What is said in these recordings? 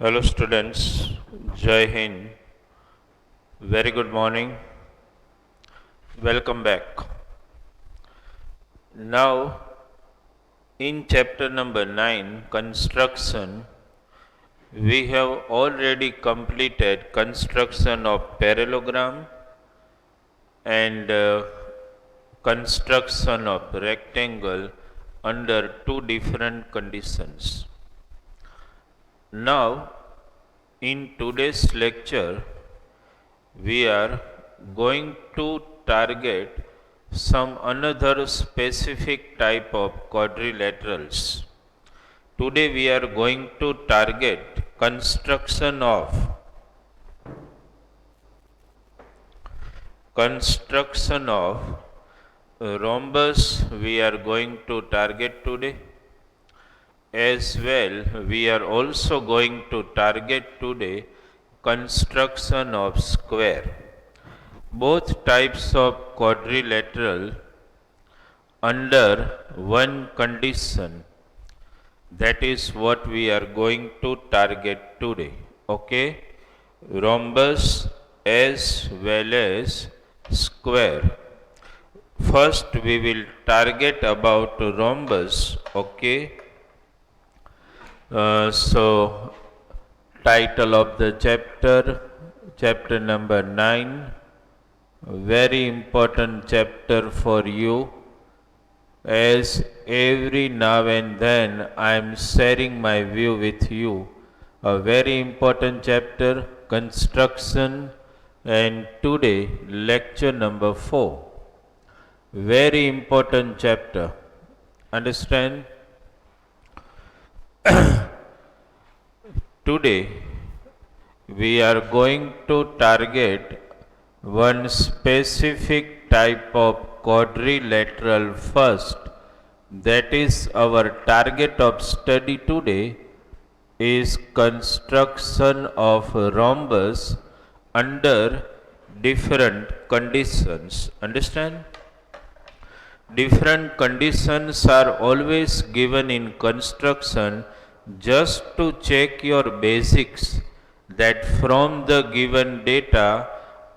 Hello students, Jai Hind. Very good morning. Welcome back. Now, in chapter number 9, construction, we have already completed construction of parallelogram and construction of rectangle under two different conditions. Now, in today's lecture, we are going to target some another specific type of quadrilaterals. Today we are going to target construction of rhombus we are going to target today. As well, we are also going to target today construction of square. Both types of quadrilateral under one condition. That is what we are going to target today. Okay? Rhombus as well as square. First we will target about rhombus. Okay? So, title of the chapter number 9, very important chapter for you, as every now and then I am sharing my view with you. A very important chapter, construction, and today lecture number 4. Very important chapter. Understand? Today we are going to target one specific type of quadrilateral first. That is our target of study today is construction of rhombus under different conditions. Understand? Different conditions are always given in construction just to check your basics, that from the given data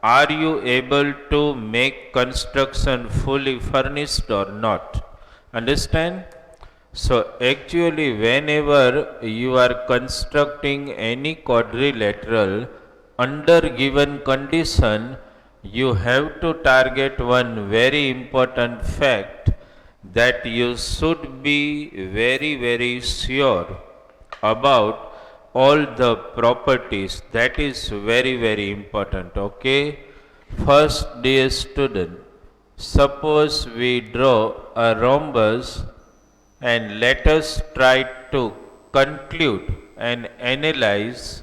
are you able to make construction fully furnished or not. Understand? So actually whenever you are constructing any quadrilateral under given condition, you have to target one very important fact, that you should be very sure about all the properties. That is very important. Okay? First, dear student, suppose we draw a rhombus and let us try to conclude and analyze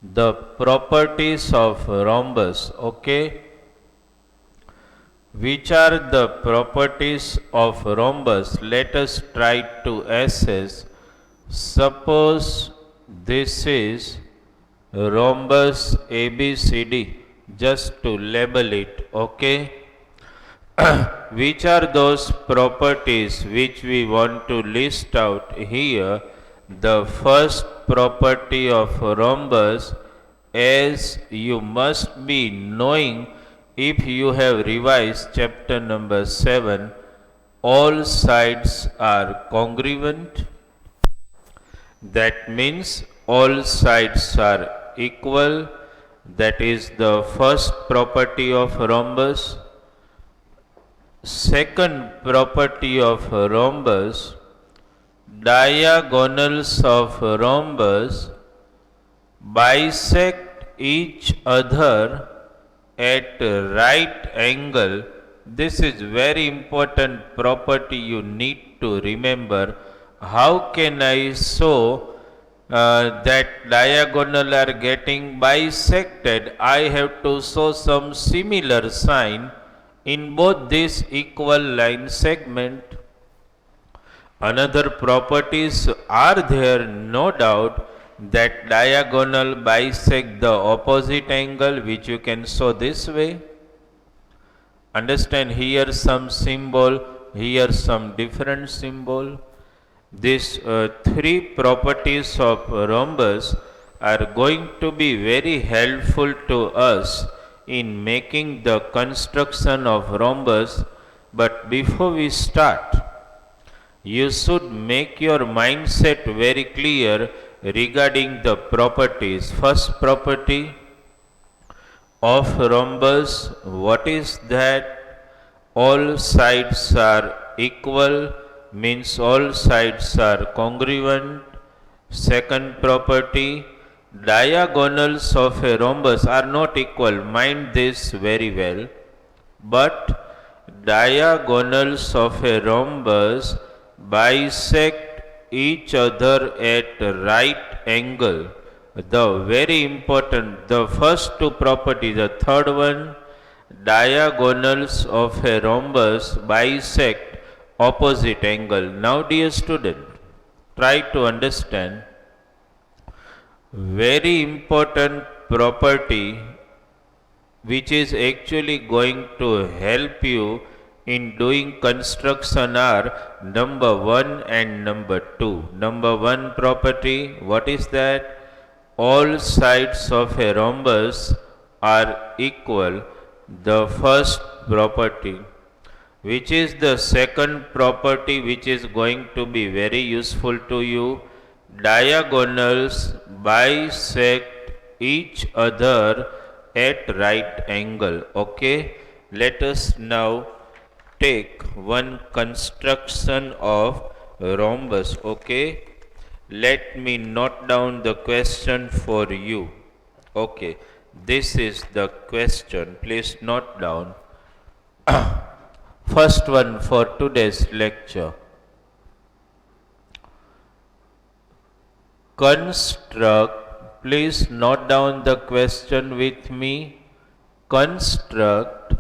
the properties of rhombus. Okay? Which are the properties of rhombus? Let us try to assess. Suppose this is rhombus ABCD, just to label it. Okay? Which are those properties which we want to list out here? The first property of rhombus, as you must be knowing if you have revised chapter number 7, all sides are congruent. That means all sides are equal. That is the first property of rhombus. Second property of rhombus, diagonals of rhombus bisect each other at right angle. This is very important property you need to remember. How can I show that diagonal are getting bisected? I have to show some similar sign in both these equal line segment. Another properties are there, no doubt, that diagonal bisect the opposite angle, which you can show this way. Understand, here some symbol, here some different symbol. These three properties of rhombus are going to be very helpful to us in making the construction of rhombus. But before we start, you should make your mindset very clear regarding the properties. First property of rhombus, what is that? All sides are equal, means all sides are congruent. Second property, diagonals of a rhombus are not equal. Mind this very well. But diagonals of a rhombus bisect each other at right angle. The very important, the first two properties. The third one, diagonals of a rhombus bisect opposite angle. Now, dear student, try to understand very important property which is actually going to help you in doing construction are number 1 and number 2. Number 1 property, what is that? All sides of a rhombus are equal. The first property. Which is the second property which is going to be very useful to you? Diagonals bisect each other at right angle. Okay, let us now take one construction of rhombus. Okay, let me note down the question for you. Okay, this is the question. Please note down. First one for today's lecture. Construct, please note down the question with me. Construct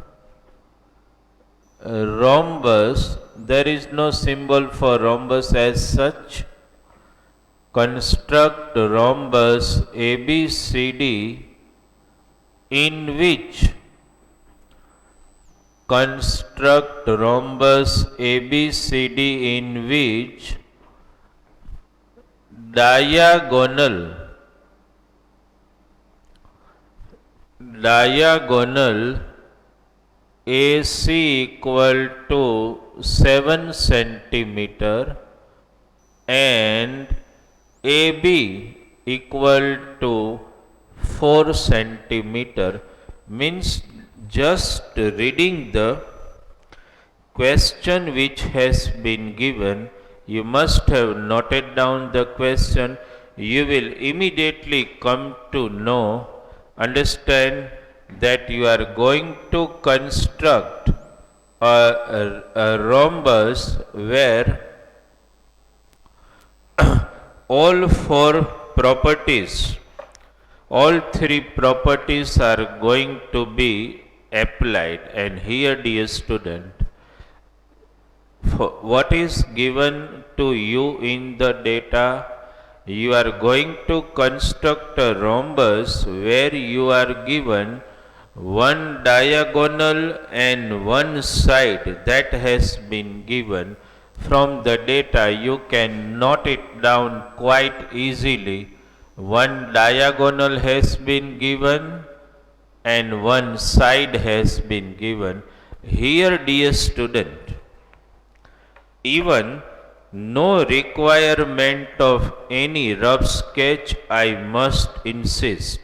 rhombus. There is no symbol for rhombus as such. Construct rhombus ABCD in which construct rhombus ABCD in which diagonal AC equal to 7 centimeter and AB equal to 4 centimeter. Means just reading the question which has been given, you must have noted down the question. You will immediately come to know, understand that you are going to construct a rhombus where all four properties, all three properties are going to be applied. And here, dear student, what is given to you in the data, you are going to construct a rhombus where you are given one diagonal and one side that has been given. From the data you can note it down quite easily. One diagonal has been given and one side has been given. Here, dear student, even no requirement of any rough sketch, I must insist,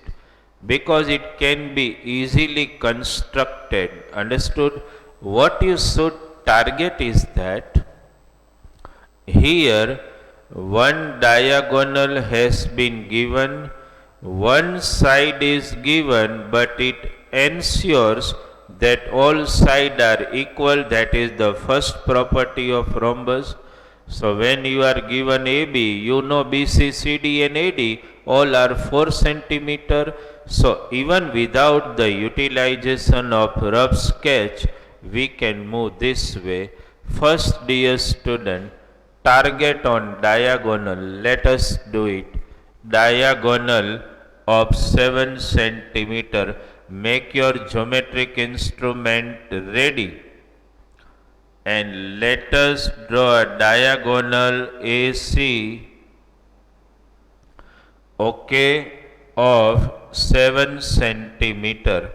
because it can be easily constructed. Understood? What you should target is that here one diagonal has been given, one side is given, but it ensures that all sides are equal. That is the first property of rhombus. So when you are given AB, you know BC, CD and AD all are 4 centimeter. So even without the utilization of rough sketch, we can move this way. First, dear student, target on diagonal. Let us do it. Diagonal of 7 centimeter. Make your geometric instrument ready. And let us draw a diagonal AC. Okay. of 7 centimeter,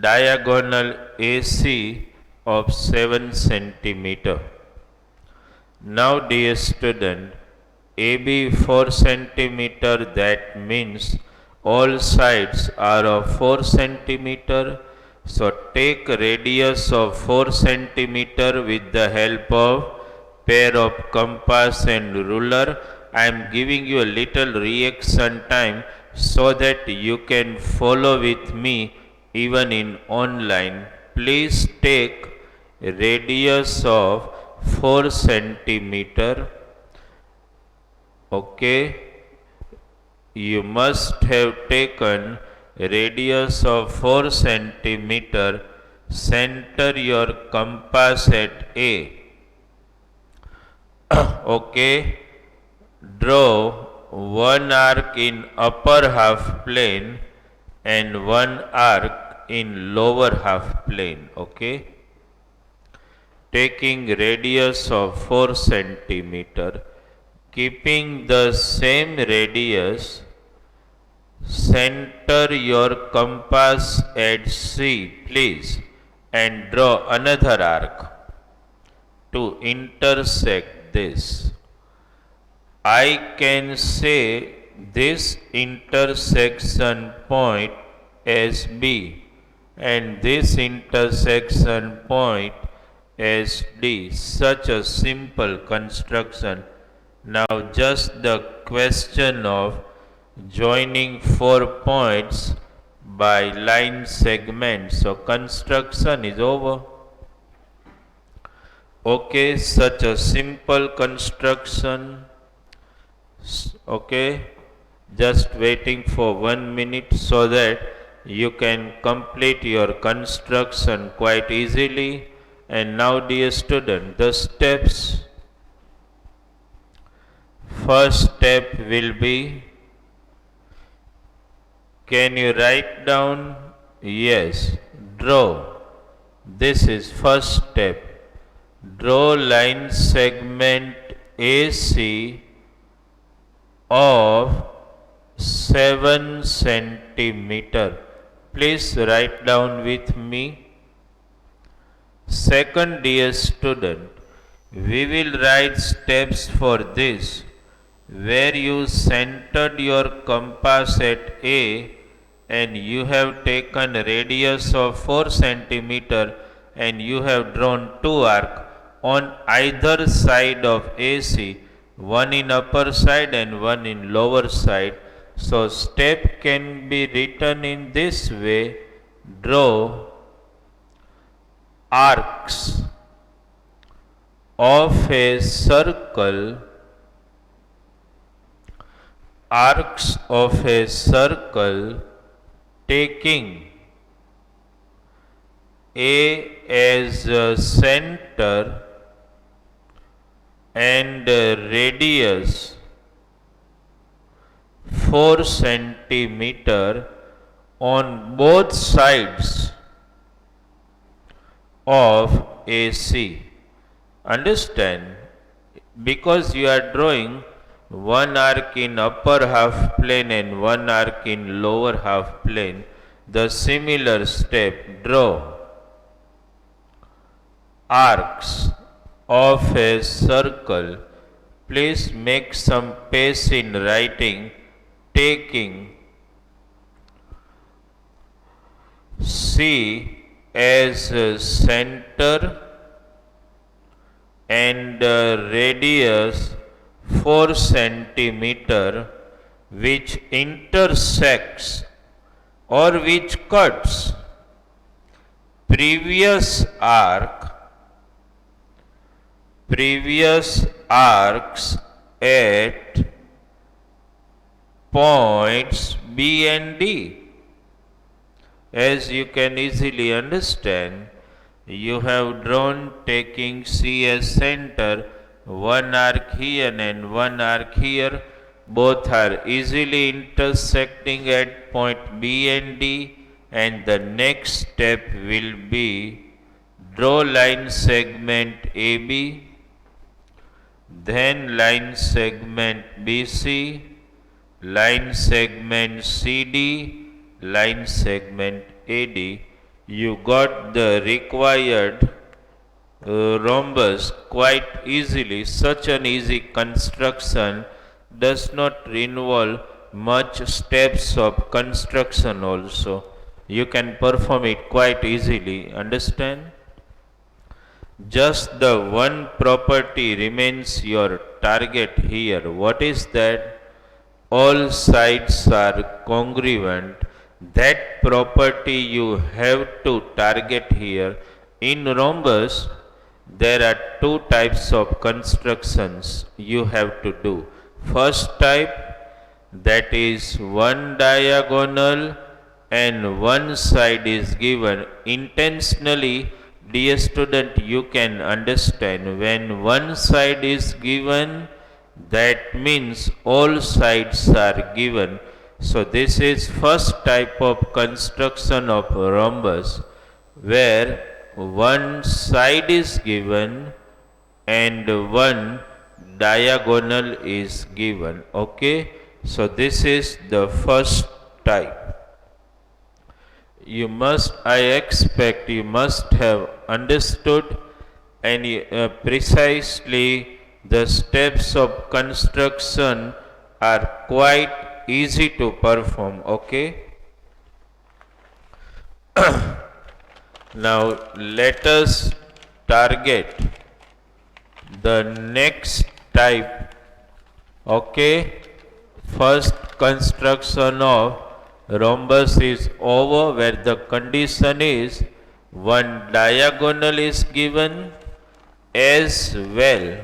diagonal AC of 7 centimeter. Now dear student, AB 4 centimeter, that means all sides are of 4 centimeter. So take radius of 4 centimeter with the help of pair of compass and ruler. I am giving you a little reaction time so that you can follow with me even in online. Please take radius of 4 centimeter. Okay, you must have taken radius of 4 centimeter. Center your compass at A. Okay, draw one arc in upper half plane and one arc in lower half plane. Okay, taking radius of 4 centimeter, keeping the same radius, center your compass at C, please, and draw another arc to intersect this. I can say this intersection point as B and this intersection point as D. Such a simple construction. Now just the question of joining 4 points by line segments. So construction is over. Okay, such a simple construction. Okay, just waiting for 1 minute so that you can complete your construction quite easily. And now dear student, the steps. First step will be, can you write down? Yes, draw. This is first step. Draw line segment AC of 7 centimeter. Please write down with me. Second, dear student, we will write steps for this, where you centered your compass at A and you have taken radius of 4 centimeter and you have drawn 2 arcs on either side of AC, one in upper side and one in lower side. So step can be written in this way: draw arcs of a circle, taking A as a center and radius 4 centimeter on both sides of AC. Understand? Because you are drawing one arc in upper half plane and one arc in lower half plane, the similar step, draw arcs of a circle. Please make some pace in writing, taking C as a center and radius 4 centimeter, which intersects or which cuts previous arcs at points B and D. As you can easily understand, you have drawn taking C as center, one arc here and one arc here. Both are easily intersecting at point B and D, and the next step will be draw line segment AB, then line segment BC, line segment CD, line segment AD. You got the required rhombus quite easily. Such an easy construction does not involve much steps of construction also. You can perform it quite easily. Understand? Just the one property remains your target here. What is that? All sides are congruent. That property you have to target here. In rhombus, there are two types of constructions you have to do. First type, that is one diagonal and one side is given. Intentionally, dear student, you can understand when one side is given, that means all sides are given. So this is first type of construction of rhombus, where one side is given and one diagonal is given. Okay, so this is the first type. I expect you must have understood and precisely the steps of construction are quite easy to perform. Okay. Now let us target the next type. Okay. First construction of rhombus is over, where the condition is one diagonal is given as well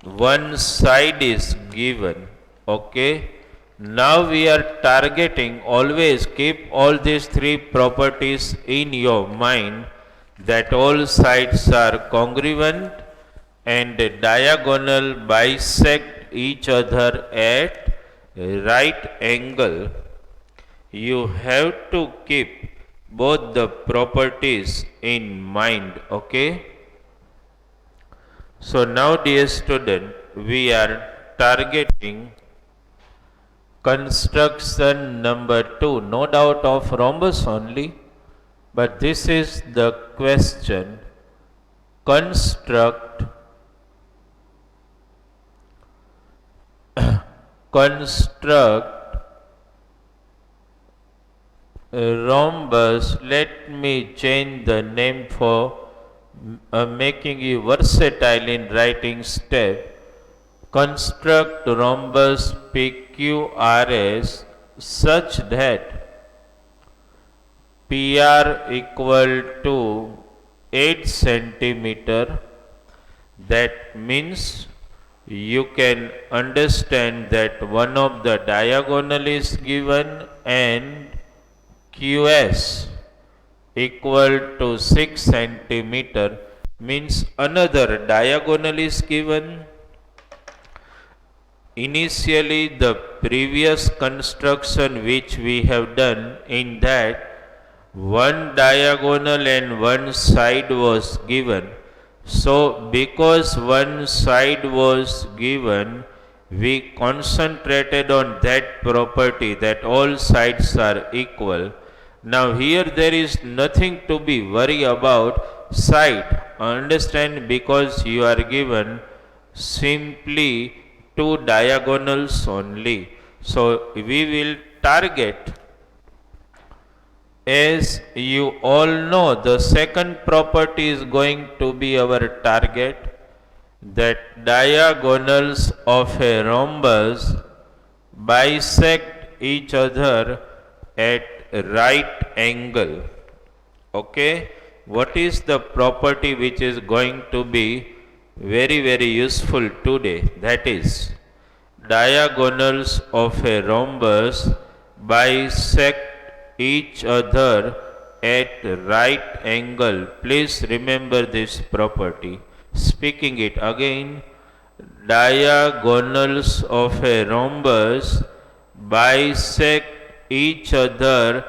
one side is given. Okay. Now we are targeting, always keep all these three properties in your mind, that all sides are congruent and diagonal bisect each other at right angle. You have to keep both the properties in mind. Okay. So now, dear student, we are targeting construction number 2, no doubt of rhombus only, but this is the question. Construct rhombus. Let me change the name for making you versatile in writing step. Construct rhombus PQRS such that PR equal to 8 centimeter. That means you can understand that one of the diagonal is given and QS equal to 6 centimeter, means another diagonal is given. Initially, the previous construction which we have done, in that one diagonal and one side was given. So because one side was given, we concentrated on that property, that all sides are equal. Now here there is nothing to be worried about side. Understand, because you are given simply two diagonals only. So we will target, as you all know, the second property is going to be our target, that diagonals of a rhombus bisect each other at right angle. Okay. What is the property which is going to be very useful today? That is, diagonals of a rhombus bisect each other at right angle. Please remember this property. Speaking it again, diagonals of a rhombus bisect each other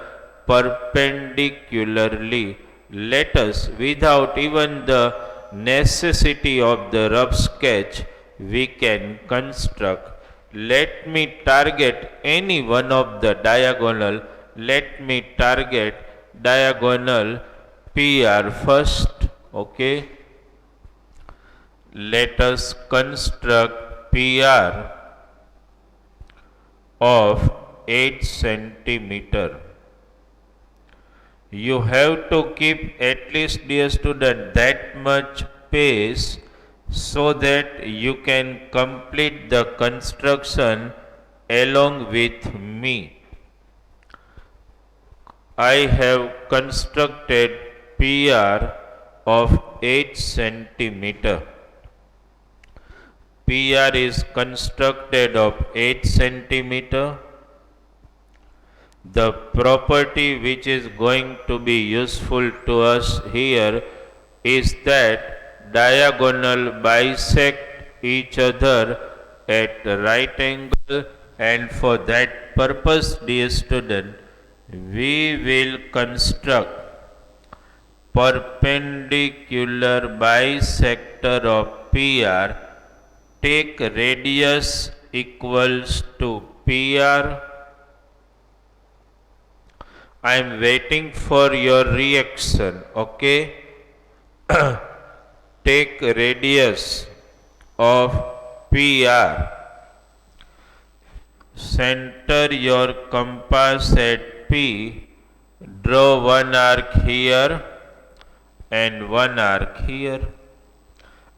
perpendicularly. Let us, without even the necessity of the rough sketch, we can construct. let me target any one of the diagonal. Let me target diagonal PR first. Okay. Let us construct PR of 8 centimeter. You have to keep at least, dear student, that much pace so that you can complete the construction along with me. I have constructed PR of 8 centimeter. PR is constructed of 8 centimeter. The property which is going to be useful to us here is that diagonal bisect each other at right angle, and for that purpose, dear student, we will construct perpendicular bisector of PR. Take radius equals to PR. I am waiting for your reaction. Okay. Take radius of PR. Center your compass at P. Draw one arc here and one arc here.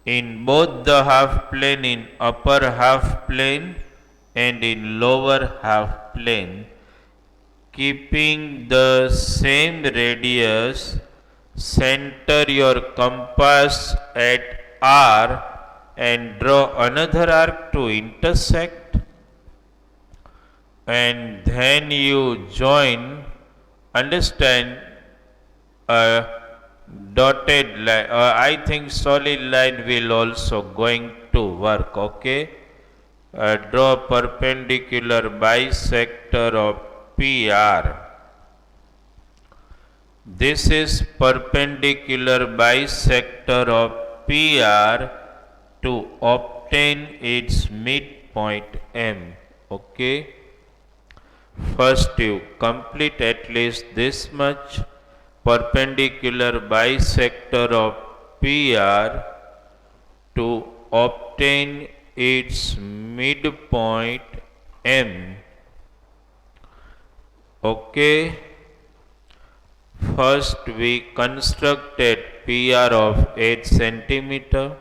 In both the half plane, in upper half plane and in lower half plane, keeping the same radius, center your compass at R and draw another arc to intersect, and then you join. Understand, a dotted line, I think solid line will also going to work. Okay. Draw perpendicular bisector of PR. This is perpendicular bisector of PR to obtain its midpoint M. Okay. First you complete at least this much. Perpendicular bisector of PR to obtain its midpoint M. Okay. First we constructed PR of 8 centimeter.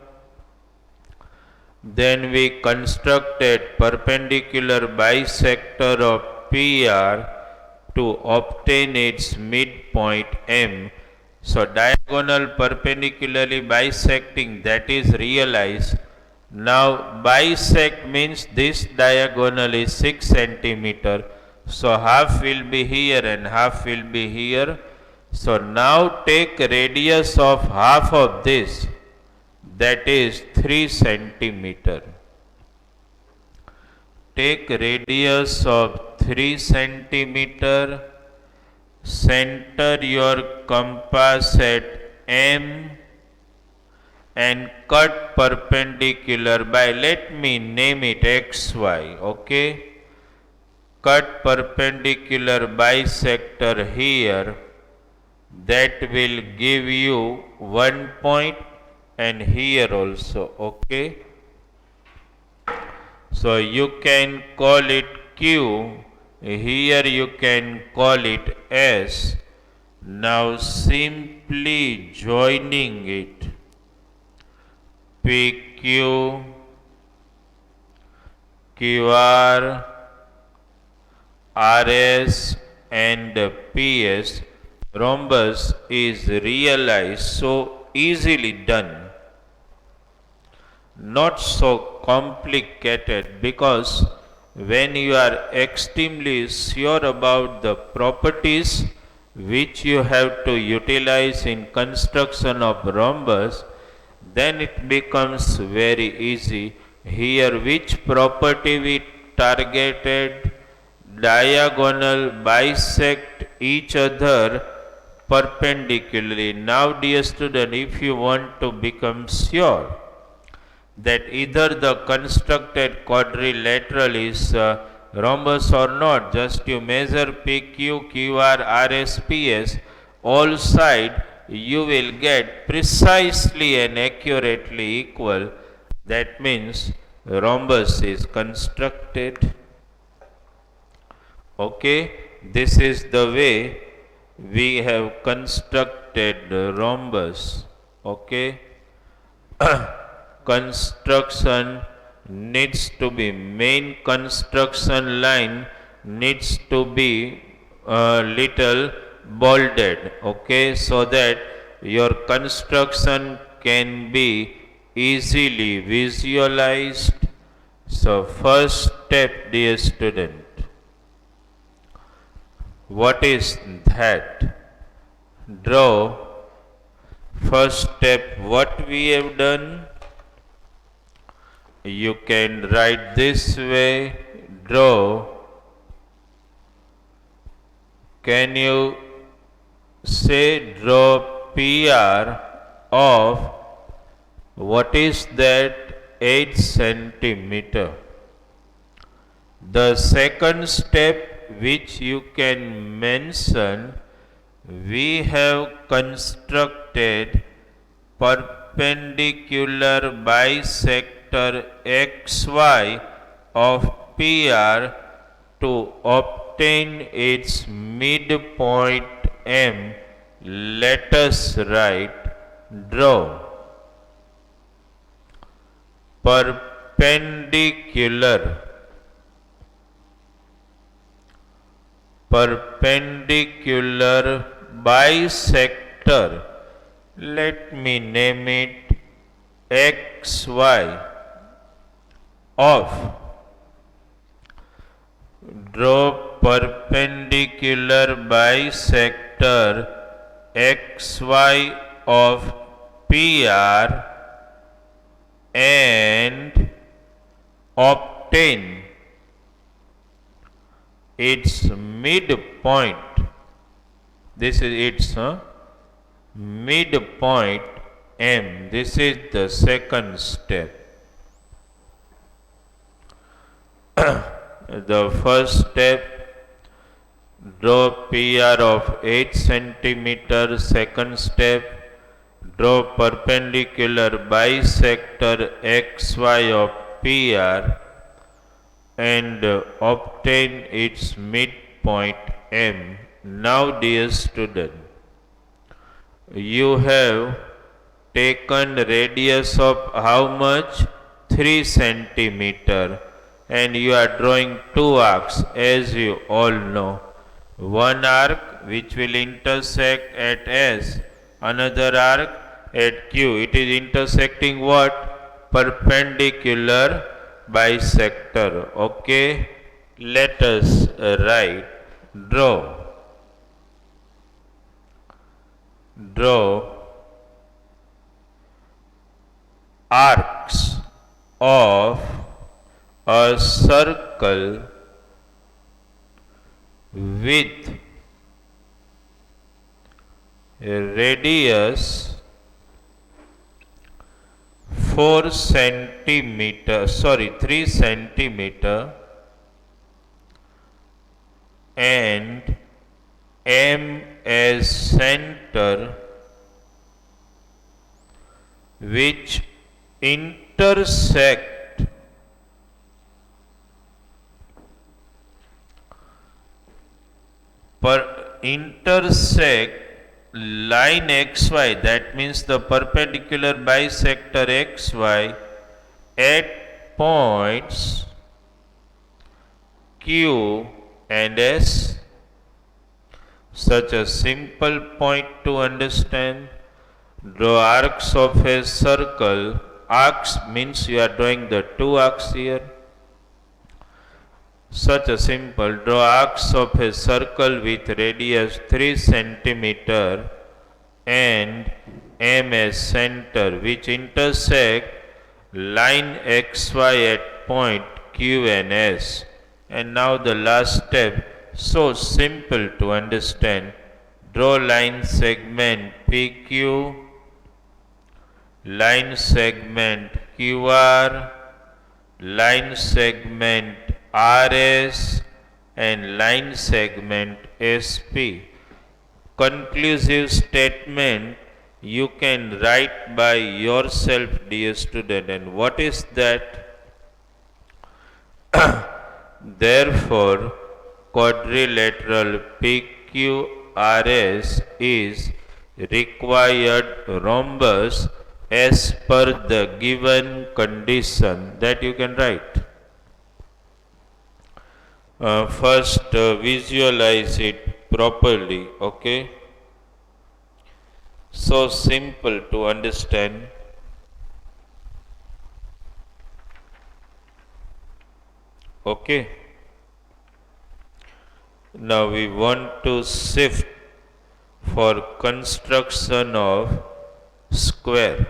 Then we constructed perpendicular bisector of PR to obtain its midpoint M. So diagonal perpendicularly bisecting, that is realized. Now bisect means this diagonal is 6 centimeter. So half will be here and half will be here. So now take radius of half of this, that is 3 centimeter. Take radius of 3 centimeter. Center your compass at M and cut perpendicular by, let me name it XY. Okay. Cut perpendicular bisector here. That will give you 1 point, and here also. Okay. So you can call it Q. Here you can call it S. Now simply joining it, PQ, QR, RS and PS, rhombus is realized. So easily done. Not so complicated, because when you are extremely sure about the properties which you have to utilize in construction of rhombus, then it becomes very easy. Here which property we targeted? Diagonal bisect each other perpendicularly. Now dear student, if you want to become sure, that either the constructed quadrilateral is rhombus or not. Just you measure PQ, QR, RS, PS, all side you will get precisely and accurately equal. That means rhombus is constructed. Okay, this is the way we have constructed the rhombus. Okay, construction needs to be, main construction line needs to be a little bolded. Okay, so that your construction can be easily visualized. So first step, dear student, what is that? Draw. First step, what we have done, you can write this way. Draw. Can you say draw PR of, what is that, 8 centimeter? The second step which you can mention, we have constructed perpendicular bisector XY of PR to obtain its midpoint M. Let us write, draw. Perpendicular bisector, let me name it XY of, draw perpendicular bisector XY of PR and obtain its midpoint. This is its midpoint M. This is the second step. The first step, draw PR of 8 centimeter. Second step, draw perpendicular bisector XY of PR and obtain its midpoint M. Now, dear student, you have taken radius of how much? 3 centimeter, and you are drawing two arcs, as you all know. One arc which will intersect at S, another arc at Q. It is intersecting what? Perpendicular bisector. Okay, let us write, draw arcs of a circle with a radius 3 centimeter and M as center, which intersect line XY, that means the perpendicular bisector XY at points Q and S. Such a simple point to understand. Draw arcs of a circle. Arcs means you are drawing the two arcs here. Such a simple, draw arcs of a circle with radius 3 centimeter and M as center, which intersect line XY at point Q and S. And now the last step, so simple to understand. Draw line segment PQ, line segment QR, line segment RS, and line segment SP. Conclusive statement you can write by yourself, dear student. And what is that? Therefore, quadrilateral PQRS is required rhombus as per the given condition that you can write. First, visualize it properly, okay? So simple to understand. Okay. Now we want to shift for construction of square.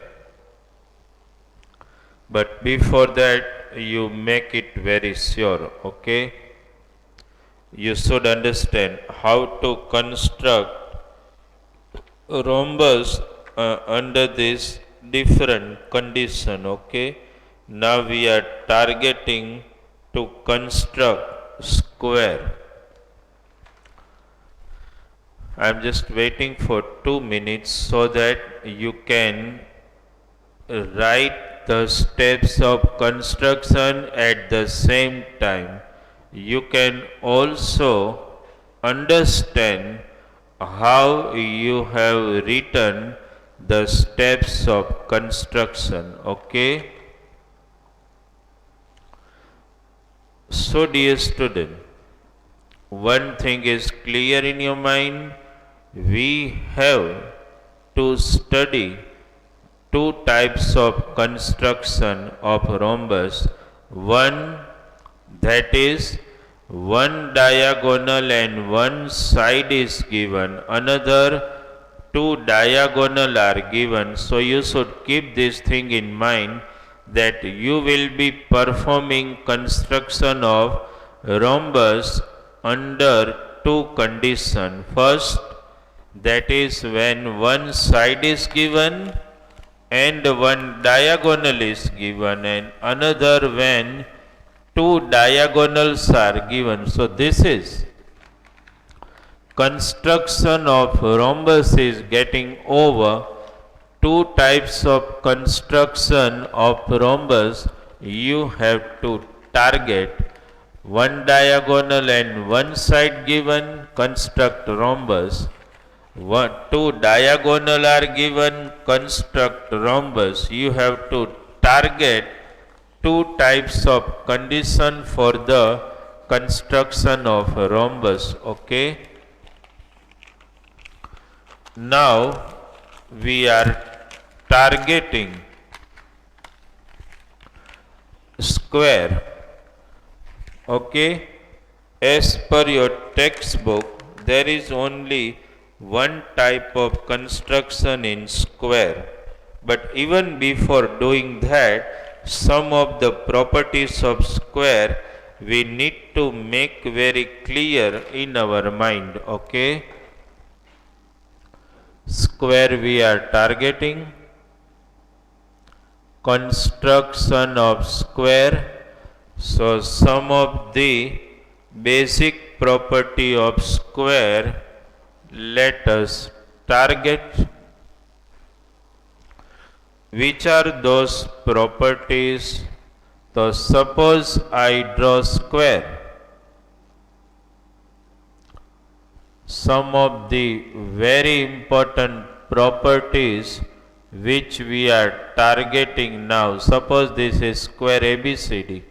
But before that, you make it very sure, okay? You should understand how to construct rhombus under this different condition, okay? Now we are targeting to construct square. I am just waiting for 2 minutes so that you can write the steps of construction at the same time. You can also understand how you have written the steps of construction, okay? So dear student, one thing is clear in your mind, we have to study two types of construction of rhombus. One, that is one diagonal and one side is given, another two diagonal are given. So you should keep this thing in mind that you will be performing construction of rhombus under two conditions. First, that is when one side is given and one diagonal is given, and another when two diagonals are given. So this is construction of rhombus is getting over. Two types of construction of rhombus you have to target. One diagonal and one side given, construct rhombus. Two diagonal are given, construct rhombus. You have to target two types of condition for the construction of rhombus, okay? Now we are targeting square, okay? As per your textbook, there is only one type of construction in square. But even before doing that, some of the properties of square we need to make very clear in our mind, okay? Square we are targeting, construction of square. So some of the basic property of square let us target. Which are those properties? So suppose I draw square. Some of the very important properties which we are targeting now. Suppose this is square ABCD.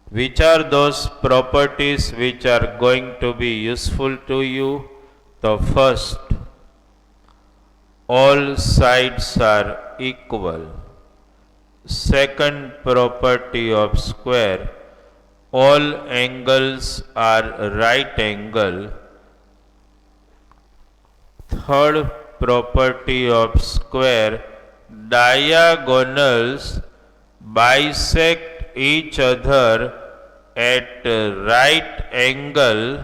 Which are those properties which are going to be useful to you? The first, all sides are equal. Second property of square, all angles are right angle. Third property of square, diagonals bisect each other at right angle.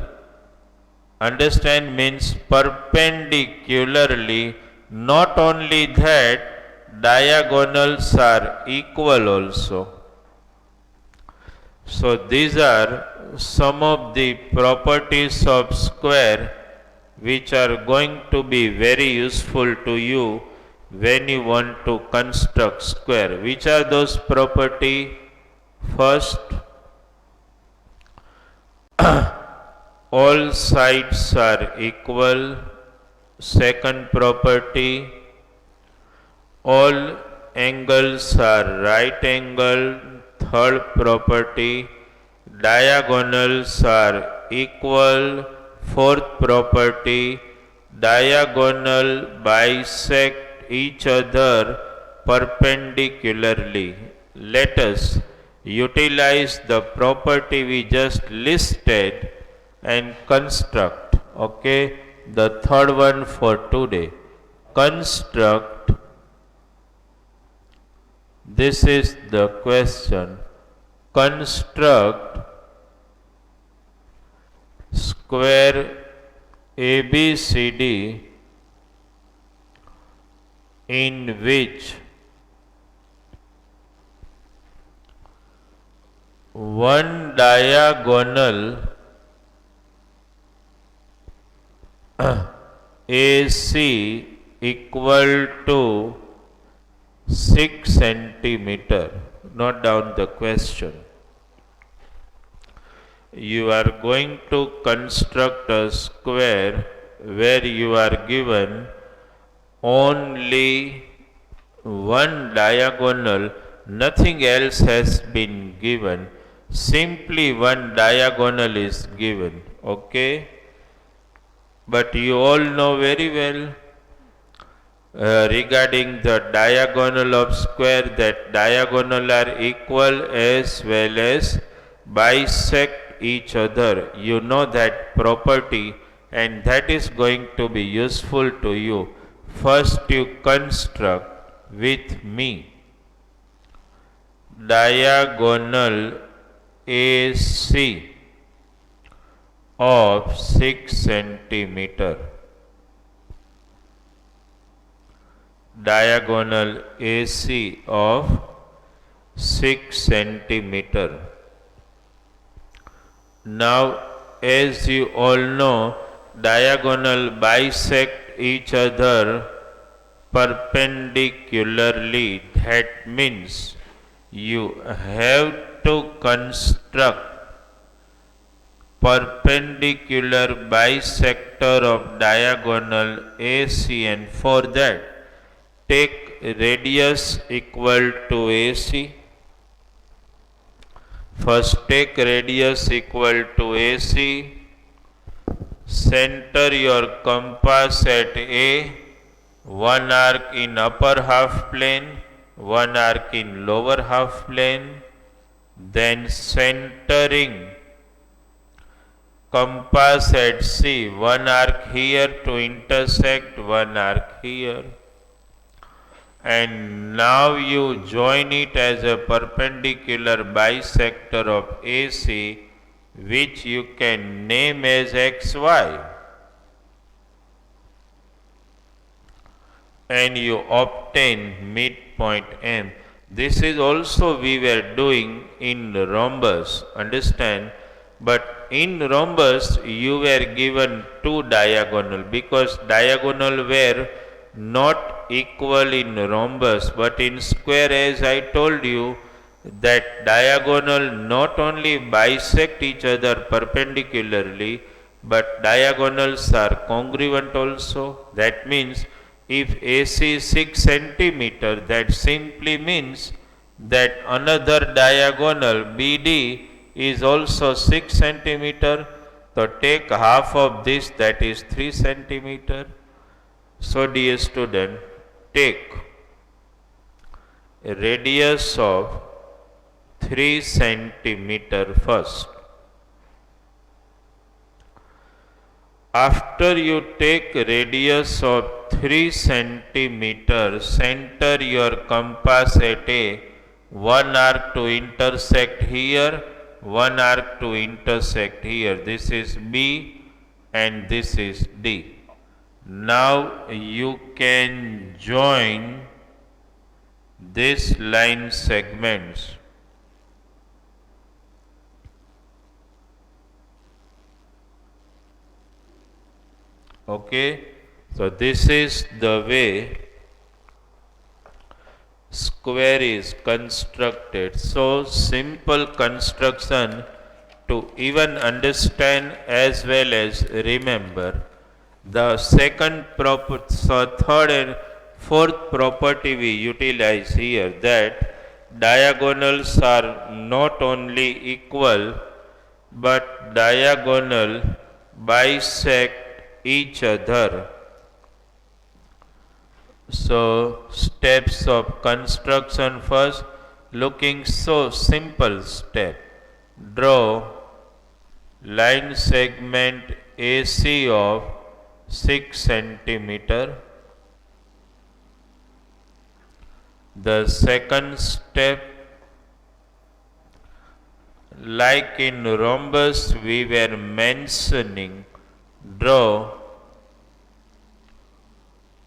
Understand, means perpendicularly. Not only that, diagonals are equal also. So these are some of the properties of square which are going to be very useful to you when you want to construct square. Which are those property? First, all sides are equal. Second property, all angles are right angle. Third property, diagonals are equal. Fourth property, diagonal bisect each other perpendicularly. Let us utilize the property we just listed and construct. Okay, the third one for today. Construct. This is the question. Construct square ABCD in which one diagonal AC equal to 6 centimeter. Note down the question. You are going to construct a square where you are given only one diagonal, nothing else has been given, simply one diagonal is given. Okay, but you all know very well regarding the diagonal of square that diagonal are equal as well as bisect each other. You know that property and that is going to be useful to you. First you construct with me diagonal AC of 6 centimeter. Diagonal AC of 6 centimeter. Now, as you all know, diagonal bisect each other perpendicularly. That means you have to construct perpendicular bisector of diagonal AC, and for that take radius equal to AC. First take radius equal to AC. Center your compass at A. One arc in upper half plane, one arc in lower half plane. Then centering compass at C. One arc here to intersect, one arc here. And now you join it as a perpendicular bisector of AC, which you can name as XY. And you obtain midpoint M. This is also we were doing in rhombus, understand? But in rhombus you were given two diagonal, because diagonal were not equal in rhombus, but in square, as I told you, that diagonal not only bisect each other perpendicularly, but diagonals are congruent also. That means if AC is 6 centimeter, that simply means that another diagonal BD is also 6 centimeter. So take half of this, that is 3 centimeter. So dear student, take a radius of 3 centimeter first. After you take radius of 3 centimeter, center your compass at A. One arc to intersect here, one arc to intersect here. This is B and this is D. Now you can join these line segments. Okay, so this is the way square is constructed. So simple construction to even understand as well as remember. The second property, so third and fourth property we utilize here, that diagonals are not only equal but diagonal bisect each other. So steps of construction first, looking so simple step. Draw line segment AC of 6 centimeter. The second step, like in rhombus we were mentioning, draw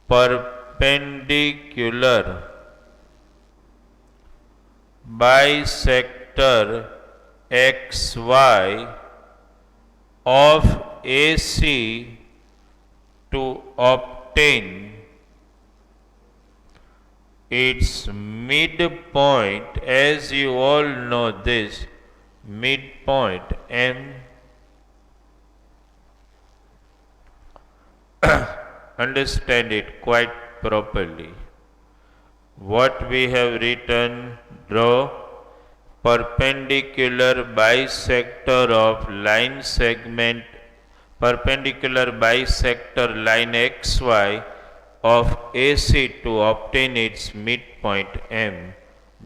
perpendicular bisector XY of AC to obtain its midpoint. As you all know, this midpoint M. Understand it quite properly. What we have written, draw perpendicular bisector of line segment, perpendicular bisector line XY of AC to obtain its midpoint M.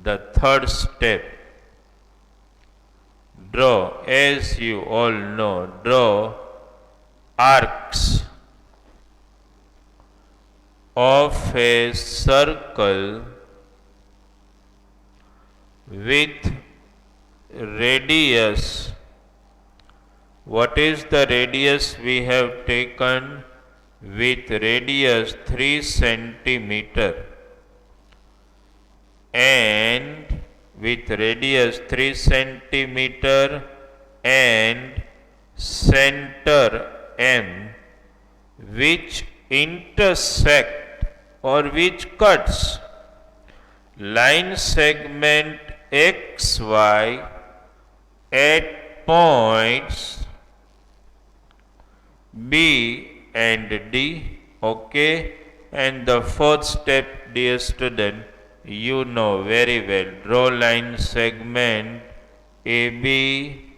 The third step, draw, as you all know, draw arcs of a circle with radius. What is the radius we have taken? With radius 3 centimeter, and with radius 3 centimeter and center M, which intersect or which cuts line segment XY at points B and D. Okay, and the fourth step, dear student, you know very well. Draw line segment AB,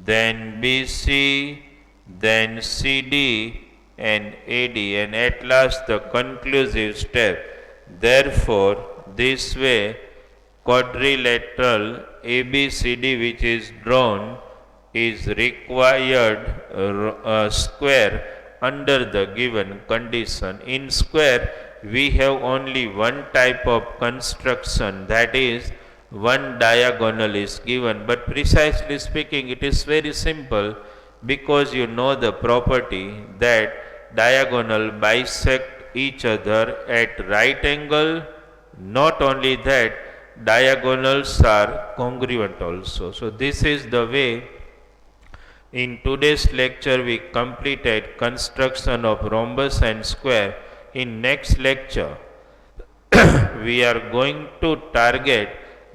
then BC, then CD and AD, and at last the conclusive step. Therefore, this way quadrilateral ABCD which is drawn is required square under the given condition. In square, we have only one type of construction, that is one diagonal is given, but precisely speaking it is very simple, because you know the property that diagonal bisect each other at right angle. Not only that, diagonals are congruent also. So this is the way. In today's lecture we completed construction of rhombus and square. In next lecture we are going to target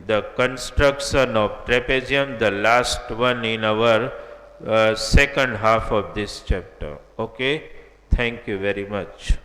the construction of trapezium, the last one in our second half of this chapter. Okay, thank you very much.